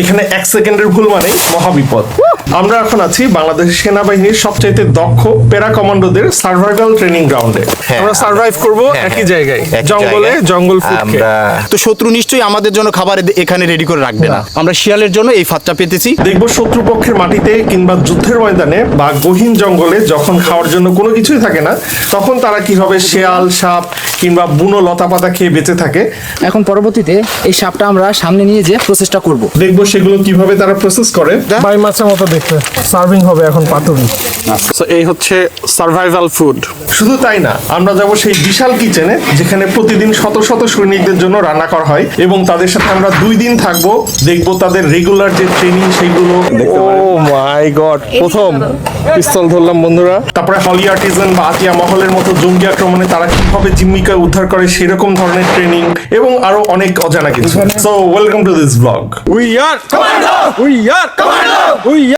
এখানে 1 সেকেন্ডের ভুল মানে মহাবিপদ। আমরা এখন আছি বাংলাদেশ সেনাবাহিনীর সবচাইতে দক্ষ প্যারা কমান্ডোদের সার্ভাইভাল ট্রেনিং গ্রাউন্ডে। আমরা সার্ভাইভ করব একই জায়গায়, জঙ্গলে, জঙ্গল ফুড আমরা তো শত্রু নিশ্চয়ই আমাদের জন্য খাবার এখানে রেডি করে রাখবে না। আমরা শিয়ালের জন্য এই ফাঁদটা পেতেছি। দেখব শত্রুপক্ষের মাটিতে কিংবা যুদ্ধের ময়দানে বা গহীন জঙ্গলে যখন খাওয়ার জন্য কোনো কিছুই থাকে না, তখন তারা কিভাবে শিয়াল, সাপ কিংবা বুনো লতাপাতা খেয়ে বেঁচে থাকে। এখন পরবর্তীতে এই সাপটা আমরা সামনে নিয়ে যে প্রসেসটা করব। দেখব সেগুলো কিভাবে তারা প্রসেস করে। বাই মাছের মতো দেখতে সার্ভিং হবে এখন পাতুরি। তো এই হচ্ছে সার্ভাইভাল ফুড। শুধু তাই না, আমরা যাব সেই বিশাল কিচেনে যেখানে প্রতিদিন শত শত সৈনিকদের জন্য রান্না করা হয় এবং তাদের সাথে আমরা 2 দিন থাকবো। দেখবো তাদের রেগুলার যে ট্রেনিং সেইগুলো। ও মাই গড, প্রথম পিস্তল ধরলাম বন্ধুরা। তারপরে হলি আর্টিজান বা আতিয়া মহলের মতো জঙ্গি আক্রমণে তারা কিভাবে জিম্মিকা উদ্ধার করে সেরকম ধরনের ট্রেনিং এবং আরো অনেক অজানা কিছু। So welcome to this blog. We are commando, we are commando, we